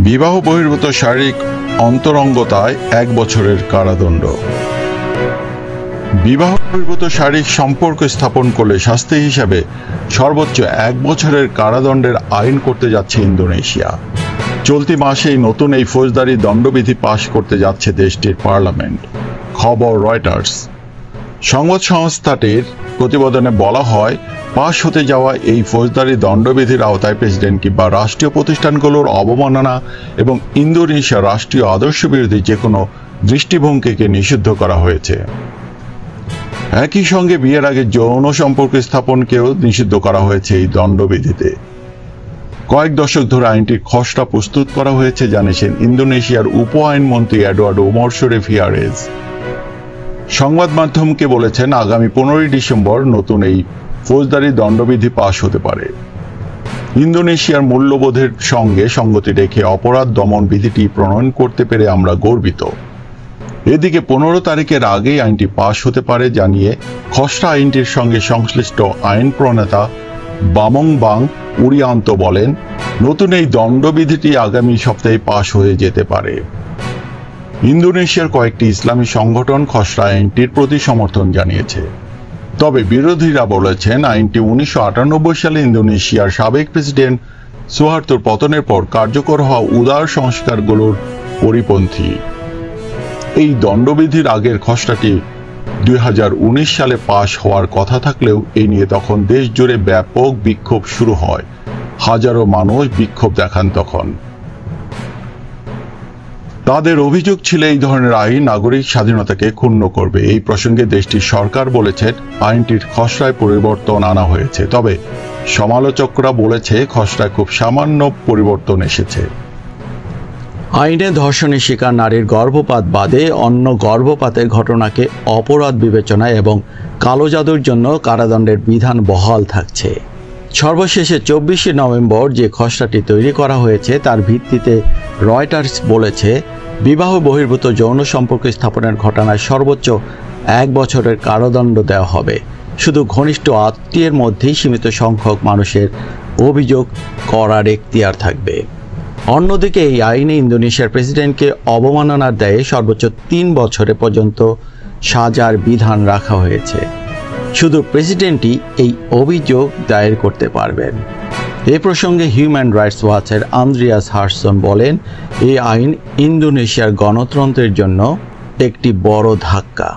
বিবাহ বহির্ভূত শারীরিক অন্তরঙ্গতায় 1 বছরের কারাদণ্ড। বিবাহ বহির্ভূত শারীরিক সম্পর্ক স্থাপন করলে শাস্তি হিসাবে সর্বোচ্চ 1 বছরের কারাদণ্ডের আইন করতে যাচ্ছে ইন্দোনেশিয়া। চলতি মাসেই নতুন এই ফৌজদারি দণ্ডবিধি পাশ করতে যাচ্ছে দেশটির পার্লামেন্ট। খবর রয়টার্স। সংবাদ সংস্থাটির প্রতিবেদনে বলা হয়, পাশ হতে যাওয়া এই ফৌজদারি দণ্ডবিধির আওতায় প্রেসিডেন্ট কিংবা রাষ্ট্রীয় প্রতিষ্ঠানগুলোর অবমাননা এবং ইন্দোনেশিয়ার রাষ্ট্রীয় আদর্শ বিরোধী যে কোনো দৃষ্টিভঙ্গিকে নিষিদ্ধ করা হয়েছে। একই সঙ্গে বিয়ের আগে যৌন সম্পর্ক স্থাপনকেও নিষিদ্ধ করা হয়েছে এই দণ্ডবিধিতে। কয়েক দশক ধরে আইনটির খসড়া প্রস্তুত করা হয়েছে জানিয়েছেন ইন্দোনেশিয়ার উপ আইনমন্ত্রী এডওয়ার্ডো উমরসরে ভিয়ারেজ। সংবাদ মাধ্যমকে বলেছেন, আগামী 15 ডিসেম্বর নতুন এই ফৌজদারি দণ্ডবিধি পাশ হতে পারে। ইন্দোনেশিয়ার মূল্যবোধের সঙ্গে সঙ্গতি রেখে অপরাধ দমন বিধিটি প্রণয়ন করতে পেরে আমরা গর্বিত। এদিকে 15 তারিখের আগেই আইনটি পাশ হতে পারে জানিয়ে খসড়া আইনটির সঙ্গে সংশ্লিষ্ট আইন প্রণেতা বামংবাং উরিয়ান্ত বলেন, নতুন এই দণ্ডবিধিটি আগামী সপ্তাহে পাশ হয়ে যেতে পারে। ইন্দোনেশিয়ার কয়েকটি ইসলামী সংগঠন খসড়া আইনটির প্রতি সমর্থন জানিয়েছে। তবে বিরোধীরা বলেছেন, আইনটি 1998 সালে ইন্দোনেশিয়ার সাবেক প্রেসিডেন্ট সুহার্তোর পতনের পর কার্যকর হওয়া উদার সংস্কারগুলোর পরিপন্থী। এই দণ্ডবিধির আগের খসড়াটি 2019 সালে পাশ হওয়ার কথা থাকলেও এই নিয়ে তখন দেশ জুড়ে ব্যাপক বিক্ষোভ শুরু হয়। হাজারো মানুষ বিক্ষোভ দেখান তখন। তাদের অভিযোগ ছিল এই ধরনের আইন নাগরিক স্বাধীনতাকে ক্ষুণ্ণ করবে। এই প্রসঙ্গে দেশটির সরকার বলেছে, আইনটির খসড়ায় পরিবর্তন আনা হয়েছে। তবে সমালোচকরা বলেছে, খসড়ায় খুব সামান্য পরিবর্তন এসেছে। আইনে ধর্ষণের শিকার নারীর গর্ভপাত বাদে অন্য গর্ভপাতের ঘটনাকে অপরাধ বিবেচনা এবং কালো জাদুর জন্য কারাদণ্ডের বিধান বহাল থাকছে। সর্বশেষে 24 নভেম্বর যে খসড়াটি তৈরি করা হয়েছে তার ভিত্তিতে রয়টার্স বলেছে, বিবাহ বহির্ভূত যৌন সম্পর্ক স্থাপনের ঘটনায় সর্বোচ্চ 1 বছরের কারাদণ্ড দেওয়া হবে। শুধু ঘনিষ্ঠ আত্মীয়ের মধ্যেই সীমিত সংখ্যক মানুষের অভিযোগ করার এখতিয়ার থাকবে। অন্যদিকে এই আইনে ইন্দোনেশিয়ার প্রেসিডেন্টকে অবমাননার দায়ে সর্বোচ্চ 3 বছরে পর্যন্ত সাজার বিধান রাখা হয়েছে। শুধু প্রেসিডেন্টই এই অভিযোগ দায়ের করতে পারবেন। এ প্রসঙ্গে হিউম্যান রাইটস ওয়াচের আন্দ্রিয়াস হার্সন বলেন, এই আইন ইন্দোনেশিয়ার গণতন্ত্রের জন্য একটি বড় ধাক্কা।